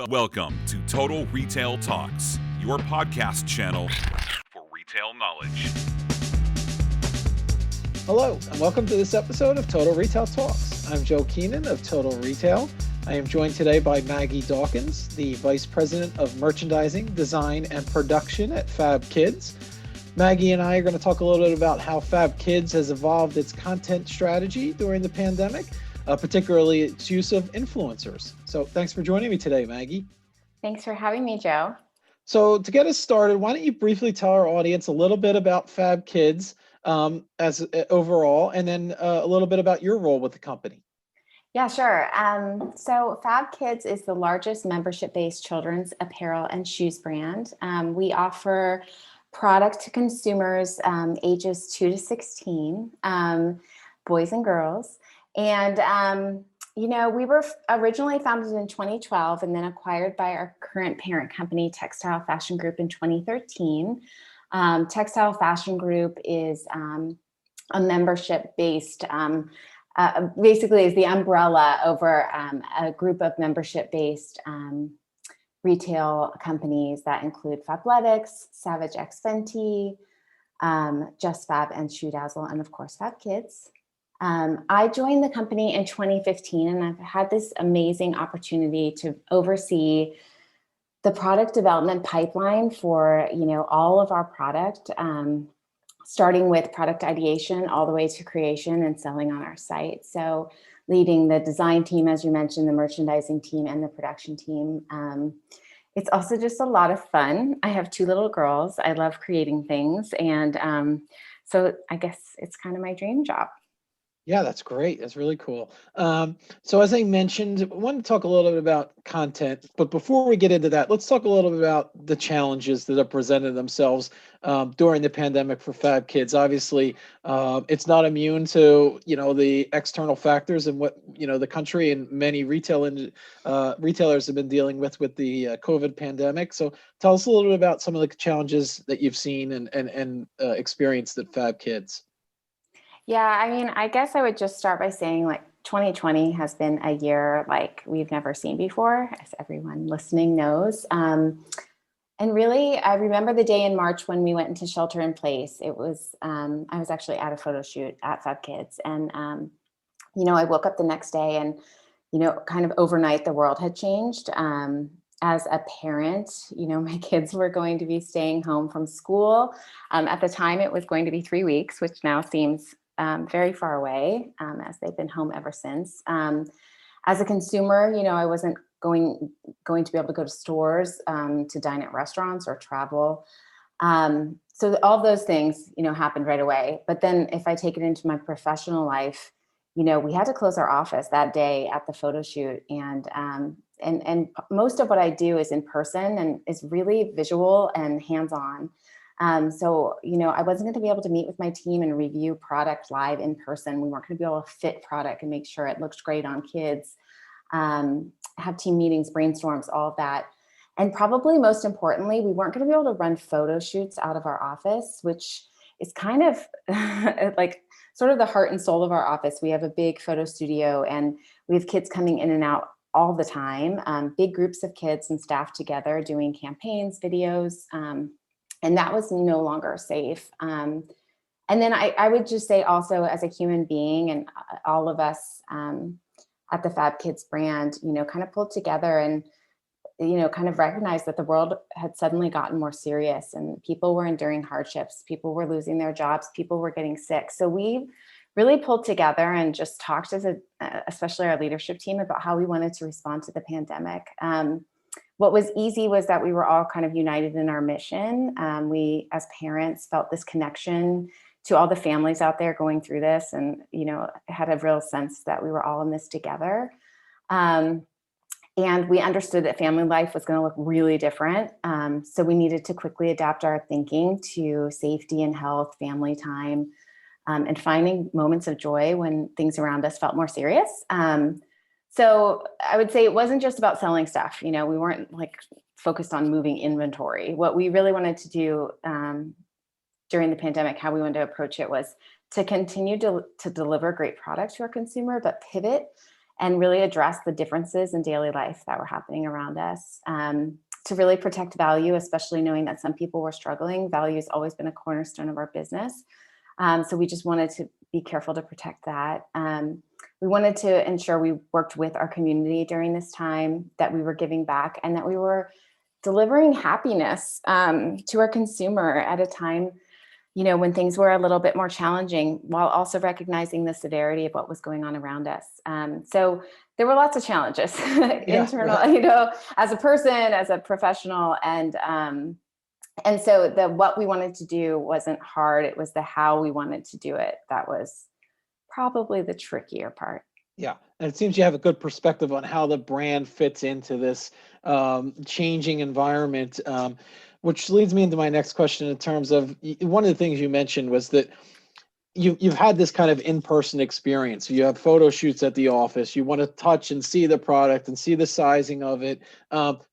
Welcome to Total Retail Talks, your podcast channel for retail knowledge. Hello, and welcome to this episode of Total Retail Talks. I'm Joe Keenan of Total Retail. I am joined today by Maggie Dawkins, the Vice President of Merchandising, Design, and Production at FabKids. Maggie and I are going to talk a little bit about how FabKids has evolved its content strategy during the pandemic, particularly its use of influencers. So thanks for joining me today, Maggie. Thanks for having me, Joe. So to get us started, why don't you briefly tell our audience a little bit about FabKids as overall, and then a little bit about your role with the company. Yeah, sure. So FabKids is the largest membership-based children's apparel and shoes brand. We offer product to consumers ages 2 to 16, boys and girls. And, we were originally founded in 2012 and then acquired by our current parent company, Textile Fashion Group, in 2013. Textile Fashion Group is a membership-based, basically is the umbrella over a group of membership-based retail companies that include Fabletics, Savage X Fenty, Just Fab, and Shoe Dazzle, and of course FabKids. I joined the company in 2015, and I've had this amazing opportunity to oversee the product development pipeline for, all of our product, starting with product ideation all the way to creation and selling on our site. So leading the design team, as you mentioned, the merchandising team, and the production team. It's also just a lot of fun. I have 2 little girls. I love creating things. And so I guess it's kind of my dream job. Yeah, that's great. That's really cool. So as I mentioned, I want to talk a little bit about content, but before we get into that, let's talk a little bit about the challenges that have presented themselves during the pandemic for FabKids. Obviously, it's not immune to, the external factors and what, the country and many retailers have been dealing with the COVID pandemic. So tell us a little bit about some of the challenges that you've seen and experienced at FabKids. Yeah, I guess I would just start by saying 2020 has been a year like we've never seen before, as everyone listening knows. And really, I remember the day in March when we went into shelter in place. It was, I was actually at a photo shoot at FabKids. And, I woke up the next day and, kind of overnight the world had changed. As a parent, my kids were going to be staying home from school. At the time, it was going to be 3 weeks, which now seems very far away, as they've been home ever since. As a consumer, I wasn't going to be able to go to stores, to dine at restaurants or travel. So all those things, happened right away. But then if I take it into my professional life, we had to close our office that day at the photo shoot. And most of what I do is in person and is really visual and hands-on. So, I wasn't going to be able to meet with my team and review product live in person. We weren't going to be able to fit product and make sure it looked great on kids, have team meetings, brainstorms, all of that. And probably most importantly, we weren't going to be able to run photo shoots out of our office, which is kind of like sort of the heart and soul of our office. We have a big photo studio and we have kids coming in and out all the time, big groups of kids and staff together doing campaigns, videos, and that was no longer safe. And then I would just say also as a human being and all of us at the FabKids brand, kind of pulled together and, kind of recognized that the world had suddenly gotten more serious and people were enduring hardships. People were losing their jobs. People were getting sick. So we really pulled together and just talked especially our leadership team about how we wanted to respond to the pandemic. What was easy was that we were all kind of united in our mission. We, as parents, felt this connection to all the families out there going through this and, had a real sense that we were all in this together. And we understood that family life was going to look really different. So we needed to quickly adapt our thinking to safety and health, family time, and finding moments of joy when things around us felt more serious. So I would say it wasn't just about selling stuff. We weren't focused on moving inventory. What we really wanted to do during the pandemic, how we wanted to approach it was to continue to deliver great product to our consumer, but pivot and really address the differences in daily life that were happening around us. To really protect value, especially knowing that some people were struggling. Value has always been a cornerstone of our business. So we just wanted to be careful to protect that. We wanted to ensure we worked with our community during this time, that we were giving back, and that we were delivering happiness to our consumer at a time, when things were a little bit more challenging, while also recognizing the severity of what was going on around us. So there were lots of challenges, internal, right. as a person, as a professional, and so what we wanted to do wasn't hard. It was the how we wanted to do it that was probably the trickier part. Yeah, and it seems you have a good perspective on how the brand fits into this changing environment, which leads me into my next question in terms of one of the things you mentioned was that you've had this kind of in-person experience. You have photo shoots at the office. You want to touch and see the product and see the sizing of it.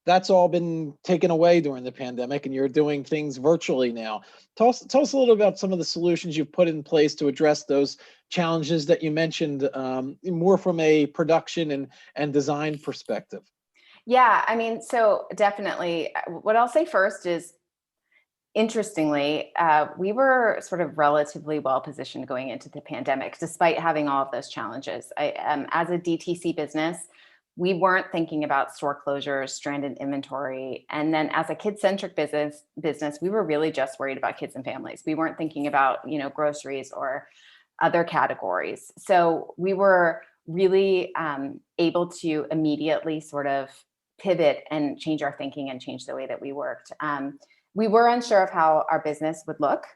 That's all been taken away during the pandemic, and you're doing things virtually now. Tell us a little about some of the solutions you've put in place to address those challenges that you mentioned, more from a production and design perspective. Yeah, I mean, so definitely what I'll say first is, interestingly, we were sort of relatively well positioned going into the pandemic, despite having all of those challenges. As a DTC business, we weren't thinking about store closures, stranded inventory, and then as a kid-centric business, we were really just worried about kids and families. We weren't thinking about groceries or other categories. So we were really able to immediately sort of pivot and change our thinking and change the way that we worked. We were unsure of how our business would look.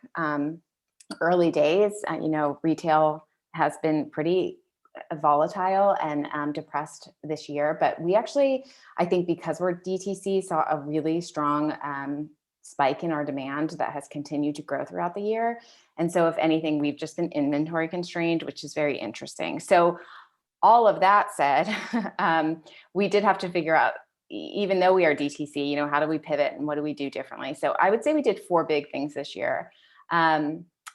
Early days, retail has been pretty volatile and depressed this year, but we actually, I think because we're DTC, saw a really strong spike in our demand that has continued to grow throughout the year. And so if anything, we've just been inventory constrained, which is very interesting. So all of that said, we did have to figure out, even though we are DTC, how do we pivot and what do we do differently? So I would say we did 4 big things this year.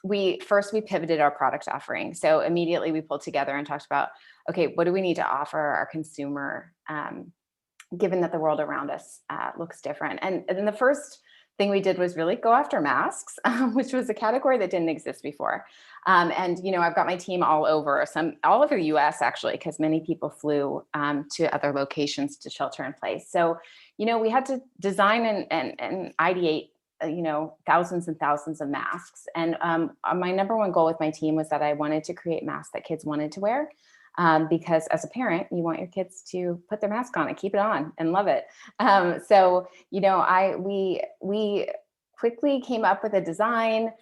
We pivoted our product offering. So immediately we pulled together and talked about, okay, what do we need to offer our consumer, given that the world around us looks different? And then the first thing we did was really go after masks, which was a category that didn't exist before. And I've got my team all over the US actually, because many people flew to other locations to shelter in place. So, we had to design and ideate, thousands and thousands of masks. And my number one goal with my team was that I wanted to create masks that kids wanted to wear. Because as a parent, you want your kids to put their mask on and keep it on and love it. We quickly came up with a design.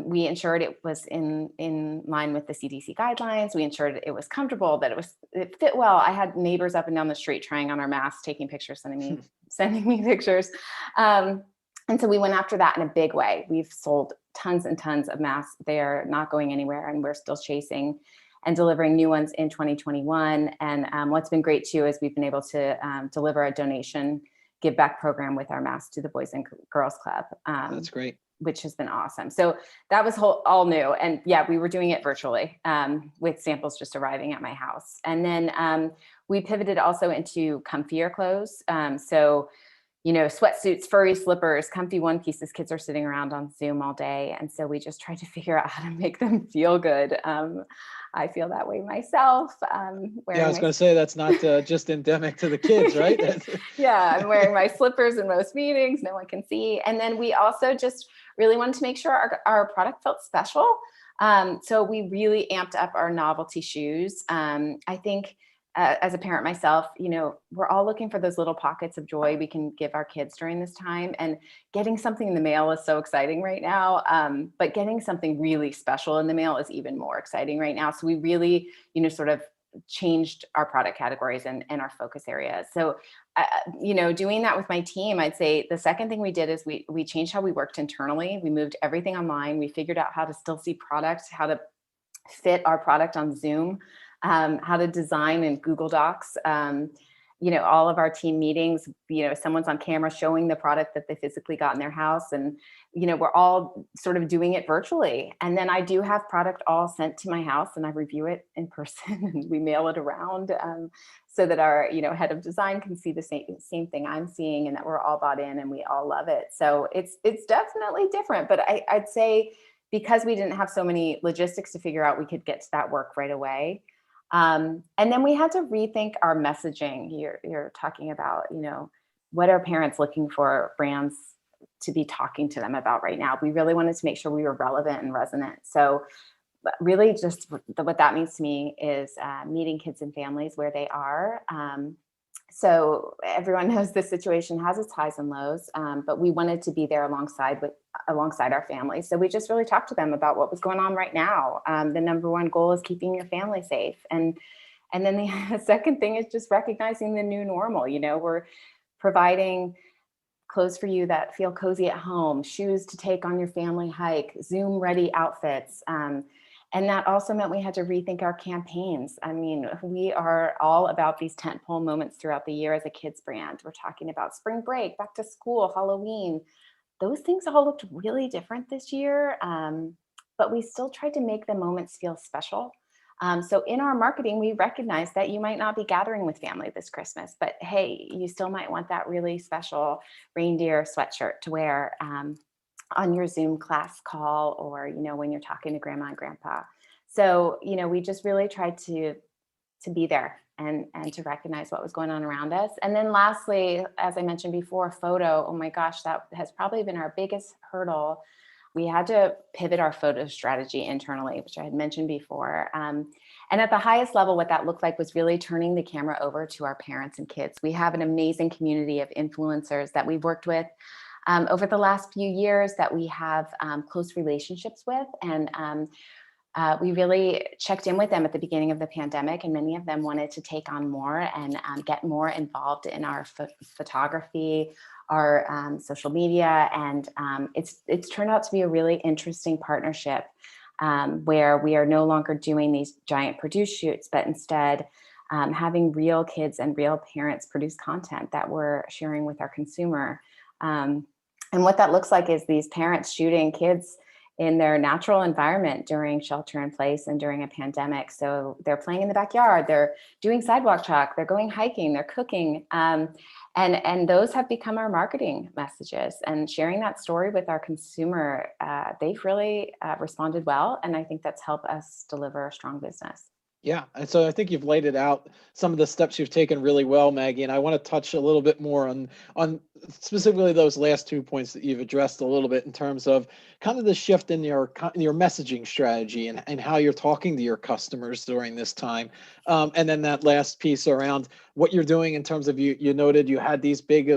We ensured it was in line with the CDC guidelines. We ensured it was comfortable, that it fit well. I had neighbors up and down the street trying on our masks, taking pictures, sending me pictures. And so we went after that in a big way. We've sold tons and tons of masks. They're not going anywhere, and we're still chasing and delivering new ones in 2021. And what's been great too is we've been able to deliver a donation give back program with our masks to the Boys and Girls Club. That's great. Which has been awesome. So that was all new. And yeah, we were doing it virtually with samples just arriving at my house. And then we pivoted also into comfier clothes. Sweatsuits, furry slippers, comfy one pieces. Kids are sitting around on Zoom all day. And so we just tried to figure out how to make them feel good. I feel that way myself. I was going to say that's not just endemic to the kids, right? Yeah, I'm wearing my slippers in most meetings. No one can see. And then we also just really wanted to make sure our product felt special. So we really amped up our novelty shoes. I think as a parent myself, we're all looking for those little pockets of joy we can give our kids during this time. And getting something in the mail is so exciting right now. But getting something really special in the mail is even more exciting right now. So we really, sort of changed our product categories and our focus areas. So, doing that with my team, I'd say the second thing we did is we changed how we worked internally. We moved everything online. We figured out how to still see products, how to fit our product on Zoom, how to design in Google Docs. all of our team meetings, someone's on camera showing the product that they physically got in their house. And, we're all sort of doing it virtually. And then I do have product all sent to my house and I review it in person and we mail it around so that our, head of design can see the same thing I'm seeing and that we're all bought in and we all love it. So it's definitely different, but I'd say because we didn't have so many logistics to figure out, we could get to that work right away. And then we had to rethink our messaging. You're talking about, what are parents looking for brands to be talking to them about right now? We really wanted to make sure we were relevant and resonant. So really just what that means to me is meeting kids and families where they are. So everyone knows this situation has its highs and lows, but we wanted to be there alongside our families. So we just really talked to them about what was going on right now. The number one goal is keeping your family safe. And then the second thing is just recognizing the new normal. We're providing clothes for you that feel cozy at home, shoes to take on your family hike, Zoom ready outfits. And that also meant we had to rethink our campaigns. I mean, we are all about these tentpole moments throughout the year as a kids brand. We're talking about spring break, back to school, Halloween. Those things all looked really different this year, but we still tried to make the moments feel special. So in our marketing, we recognize that you might not be gathering with family this Christmas, but hey, you still might want that really special reindeer sweatshirt to wear on your Zoom class call or, when you're talking to grandma and grandpa. So, we just really tried to be there and to recognize what was going on around us. And then lastly, as I mentioned before, photo, oh my gosh, that has probably been our biggest hurdle. We had to pivot our photo strategy internally, which I had mentioned before. And at the highest level, what that looked like was really turning the camera over to our parents and kids. We have an amazing community of influencers that we've worked with over the last few years that we have close relationships with. And we really checked in with them at the beginning of the pandemic, and many of them wanted to take on more and get more involved in our photography, our social media. And it's turned out to be a really interesting partnership where we are no longer doing these giant produce shoots, but instead having real kids and real parents produce content that we're sharing with our consumer. And what that looks like is these parents shooting kids in their natural environment during shelter in place and during a pandemic. So they're playing in the backyard, they're doing sidewalk chalk, they're going hiking, they're cooking. And those have become our marketing messages, and sharing that story with our consumer, they've really responded well. And I think that's helped us deliver a strong business. Yeah. And so I think you've laid it out, some of the steps you've taken really well, Maggie. And I want to touch a little bit more on specifically those last 2 points that you've addressed a little bit in terms of kind of the shift in your messaging strategy and how you're talking to your customers during this time. And then that last piece around what you're doing in terms of you noted you had these big,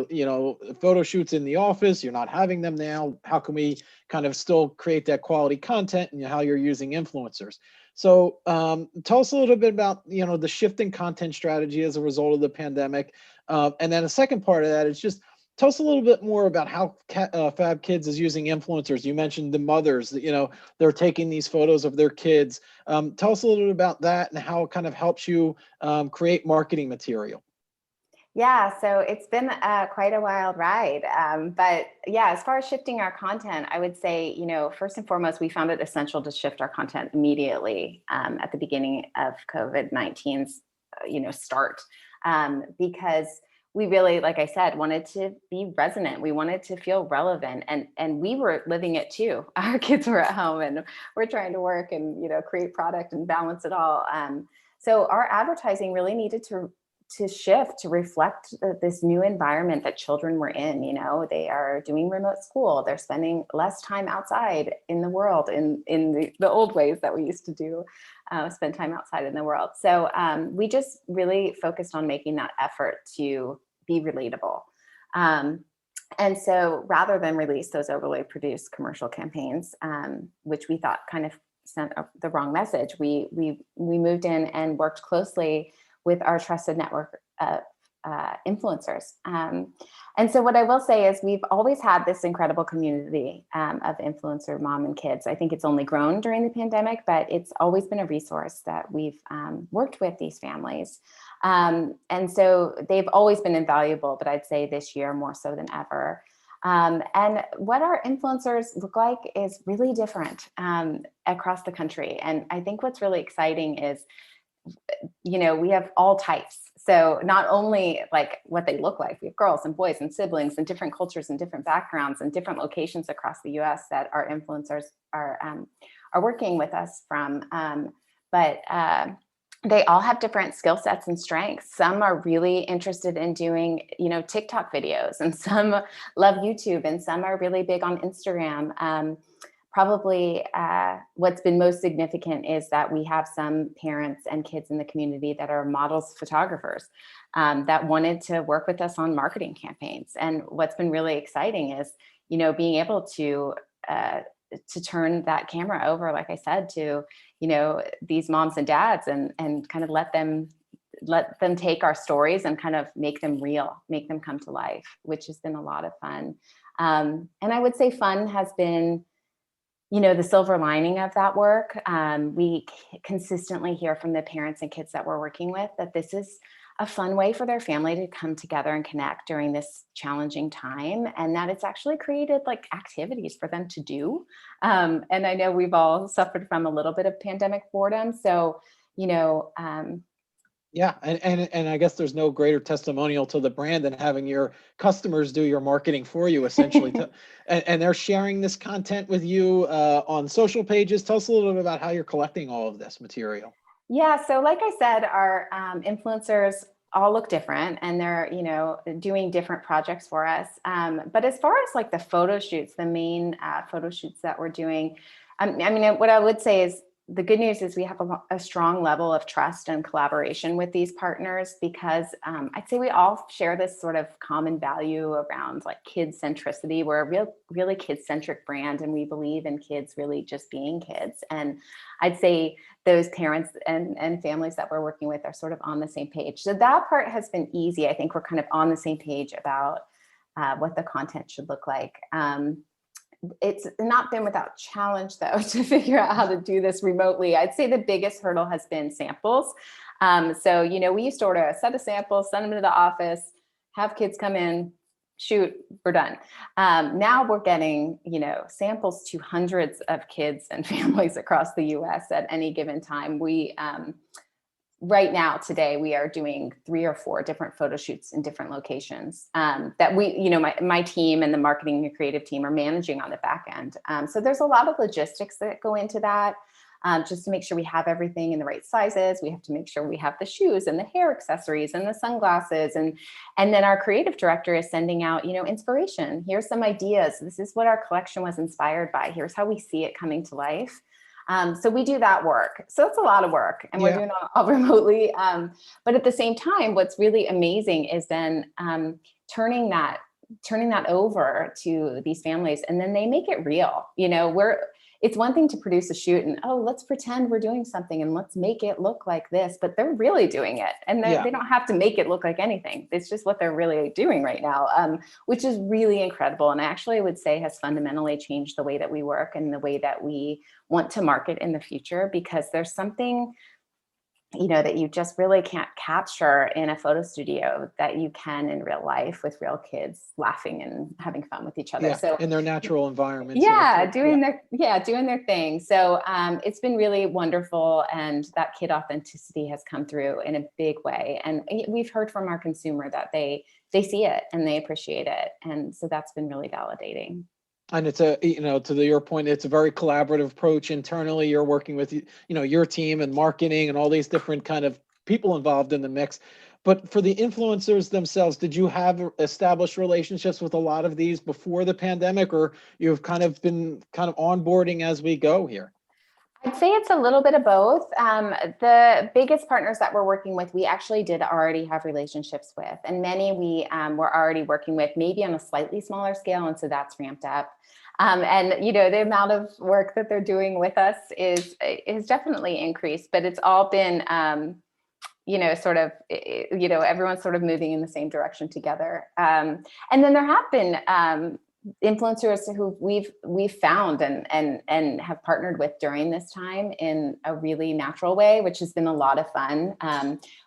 photo shoots in the office. You're not having them now. How can we kind of still create that quality content, and how you're using influencers? So tell us a little bit about, the shift in content strategy as a result of the pandemic. And then a second part of that is just tell us a little bit more about how FabKids is using influencers. You mentioned the mothers that, they're taking these photos of their kids. Tell us a little bit about that and how it kind of helps you create marketing material. Yeah, so it's been quite a wild ride. But yeah, as far as shifting our content, I would say, first and foremost, we found it essential to shift our content immediately at the beginning of COVID-19's, start, because we really, like I said, wanted to be resonant. We wanted to feel relevant, and we were living it too. Our kids were at home, and we're trying to work and create product and balance it all. So our advertising really needed to shift to reflect this new environment that children were in. They are doing remote school. They're spending less time outside in the world in the old ways that we used to do, spend time outside in the world. So we just really focused on making that effort to be relatable. And so rather than release those overly produced commercial campaigns, which we thought kind of sent the wrong message, we moved in and worked closely with our trusted network of influencers. And so what I will say is we've always had this incredible community of influencer mom and kids. I think it's only grown during the pandemic, but it's always been a resource that we've worked with these families. And so they've always been invaluable, but I'd say this year more so than ever. And what our influencers look like is really different across the country. And I think what's really exciting is, we have all types. So not only like what they look like, we have girls and boys and siblings and different cultures and different backgrounds and different locations across the US that our influencers are working with us from. But they all have different skill sets and strengths. Some are really interested in doing, TikTok videos, and some love YouTube, and some are really big on Instagram. Probably what's been most significant is that we have some parents and kids in the community that are models, photographers that wanted to work with us on marketing campaigns. And what's been really exciting is, being able to turn that camera over, like I said, to, these moms and dads and kind of let them take our stories and kind of make them real, make them come to life, which has been a lot of fun. And I would say fun has been, the silver lining of that work. We consistently hear from the parents and kids that we're working with that this is a fun way for their family to come together and connect during this challenging time, and that it's actually created like activities for them to do. And I know we've all suffered from a little bit of pandemic boredom. So, Yeah, and I guess there's no greater testimonial to the brand than having your customers do your marketing for you, essentially. And they're sharing this content with you on social pages. Tell us a little bit about how you're collecting all of this material. Yeah, so like I said, our influencers all look different, and they're, doing different projects for us. But as far as like the photo shoots, the main photo shoots that we're doing, what I would say is the good news is we have a strong level of trust and collaboration with these partners, because I'd say we all share this sort of common value around like kid centricity. We're a really kid-centric brand, and we believe in kids really just being kids. And I'd say those parents and families that we're working with are sort of on the same page. So that part has been easy. I think we're kind of on the same page about what the content should look like. It's not been without challenge, though, to figure out how to do this remotely. I'd say the biggest hurdle has been samples. So, we used to order a set of samples, send them to the office, have kids come in, shoot, we're done. Now we're getting, samples to hundreds of kids and families across the US at any given time. We, right now, today, we are doing 3 or 4 different photo shoots in different locations that we, my team and the marketing and creative team are managing on the back end. So there's a lot of logistics that go into that, just to make sure we have everything in the right sizes. We have to make sure we have the shoes and the hair accessories and the sunglasses. And then our creative director is sending out, inspiration. Here's some ideas. This is what our collection was inspired by. Here's how we see it coming to life. So we do that work. So it's a lot of work, and we're doing it all remotely. But at the same time, what's really amazing is then turning that over to these families, and then they make it real. It's one thing to produce a shoot and, let's pretend we're doing something and let's make it look like this, but they're really doing it. And they don't have to make it look like anything. It's just what they're really doing right now, which is really incredible. And I actually would say has fundamentally changed the way that we work and the way that we want to market in the future, because there's something that you just really can't capture in a photo studio that you can in real life with real kids laughing and having fun with each other. Yeah, so in their natural environment. Doing their thing. So it's been really wonderful. And that kid authenticity has come through in a big way. And we've heard from our consumer that they see it and they appreciate it. And so that's been really validating. And it's your point, it's a very collaborative approach internally. You're working with, your team and marketing and all these different kind of people involved in the mix. But for the influencers themselves, did you have established relationships with a lot of these before the pandemic, or you've kind of been onboarding as we go here? I'd say it's a little bit of both. The biggest partners that we're working with, we actually did already have relationships with, and many we were already working with, maybe on a slightly smaller scale. And so that's ramped up. And, the amount of work that they're doing with us is definitely increased, but it's all been, everyone's sort of moving in the same direction together. And then there have been, influencers who we've found and have partnered with during this time in a really natural way, which has been a lot of fun.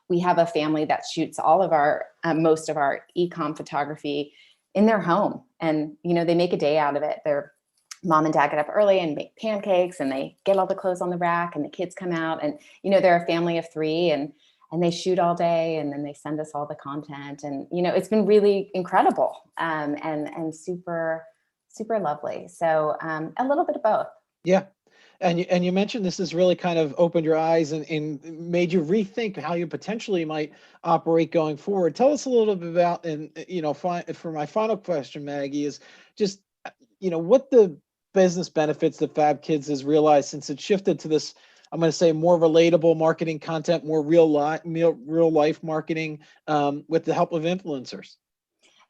We have a family that shoots all of our most of our e-com photography in their home, and they make a day out of it. Their mom and dad get up early and make pancakes, and they get all the clothes on the rack, and the kids come out, and they're a family of 3, and they shoot all day, and then they send us all the content. And, it's been really incredible, and super, super lovely. So a little bit of both. Yeah. And you mentioned this has really kind of opened your eyes and made you rethink how you potentially might operate going forward. Tell us a little bit about, and, for my final question, Maggie, is just, what the business benefits that FabKids has realized since it shifted to this, I'm going to say, more relatable marketing content, more real life marketing, with the help of influencers.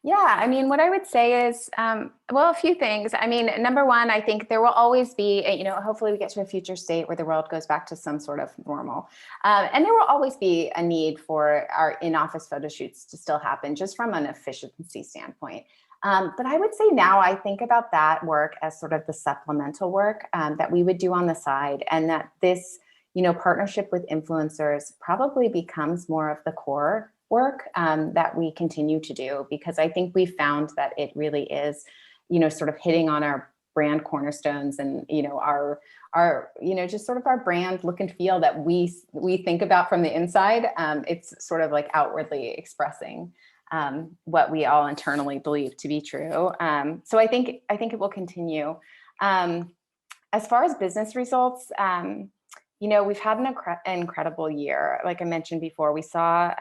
Yeah, I mean, what I would say is, a few things. I mean, number one, I think there will always be, hopefully we get to a future state where the world goes back to some sort of normal. And there will always be a need for our in-office photo shoots to still happen, just from an efficiency standpoint. But I would say now I think about that work as sort of the supplemental work that we would do on the side, and that this, partnership with influencers probably becomes more of the core work that we continue to do, because I think we found that it really is, sort of hitting on our brand cornerstones and, our just sort of our brand look and feel that we think about from the inside. It's sort of like outwardly expressing what we all internally believe to be true. So I think it will continue. As far as business results, we've had an incredible year. Like I mentioned before, we saw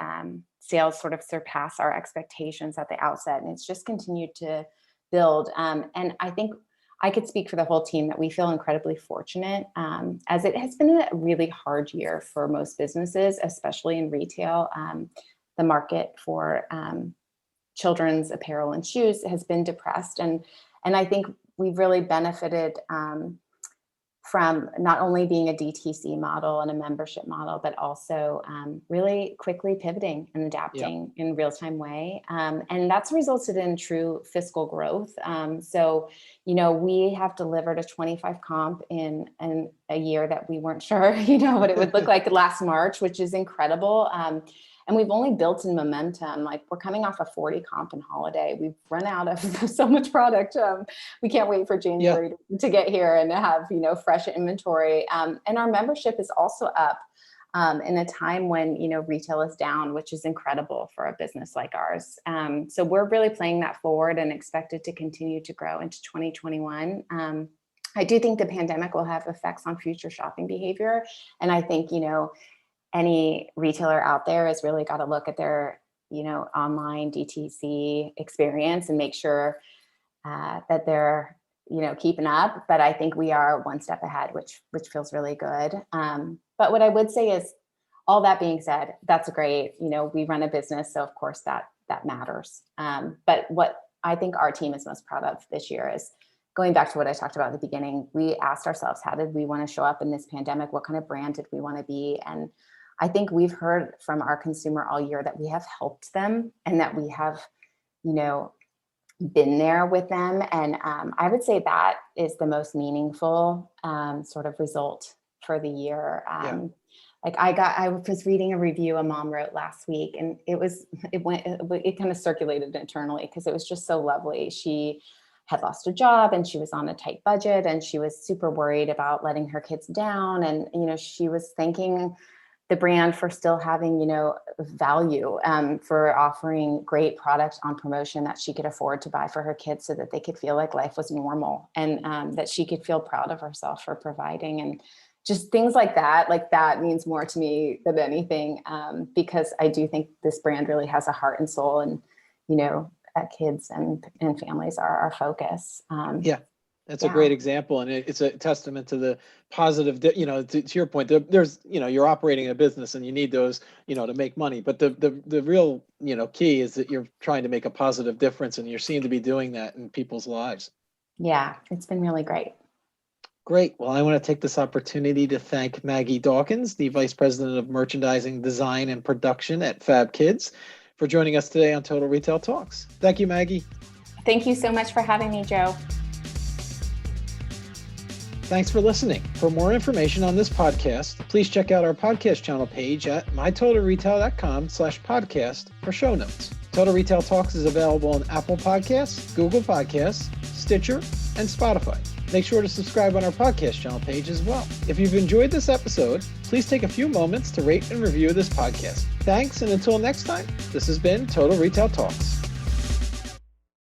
sales sort of surpass our expectations at the outset, and it's just continued to build. And I think I could speak for the whole team that we feel incredibly fortunate, as it has been a really hard year for most businesses, especially in retail. The market for children's apparel and shoes has been depressed, and I think we've really benefited from not only being a DTC model and a membership model, but also really quickly pivoting and adapting in a real-time way. And that's resulted in true fiscal growth. So, we have delivered a 25 comp in a year that we weren't sure, what it would look like last March, which is incredible. And we've only built in momentum. Like, we're coming off a 40 comp in holiday. We've run out of so much product. We can't wait for January to get here and have, fresh inventory. And our membership is also up in a time when, retail is down, which is incredible for a business like ours. So we're really playing that forward and expect it to continue to grow into 2021. I do think the pandemic will have effects on future shopping behavior. And I think, any retailer out there has really got to look at their, online DTC experience and make sure that they're, keeping up. But I think we are one step ahead, which feels really good. But what I would say is, all that being said, that's great. We run a business, so of course that matters. But what I think our team is most proud of this year is, going back to what I talked about at the beginning, we asked ourselves, how did we want to show up in this pandemic? What kind of brand did we want to be? And I think we've heard from our consumer all year that we have helped them, and that we have, been there with them. And I would say that is the most meaningful sort of result for the year. Like I was reading a review a mom wrote last week, and it kind of circulated internally because it was just so lovely. She had lost a job and she was on a tight budget, and she was super worried about letting her kids down. And, she was thanking the brand for still having, value, for offering great product on promotion that she could afford to buy for her kids so that they could feel like life was normal, and that she could feel proud of herself for providing. And just things like that means more to me than anything, because I do think this brand really has a heart and soul, and, kids and families are our focus. That's a great example, and it's a testament to the positive. To your point, there's you're operating a business, and you need those to make money. But the real key is that you're trying to make a positive difference, and you seem to be doing that in people's lives. Yeah, it's been really great. Great. Well, I want to take this opportunity to thank Maggie Dawkins, the Vice President of Merchandising, Design, and Production at FabKids, for joining us today on Total Retail Talks. Thank you, Maggie. Thank you so much for having me, Joe. Thanks for listening. For more information on this podcast, please check out our podcast channel page at mytotalretail.com/podcast for show notes. Total Retail Talks is available on Apple Podcasts, Google Podcasts, Stitcher, and Spotify. Make sure to subscribe on our podcast channel page as well. If you've enjoyed this episode, please take a few moments to rate and review this podcast. Thanks, and until next time, this has been Total Retail Talks.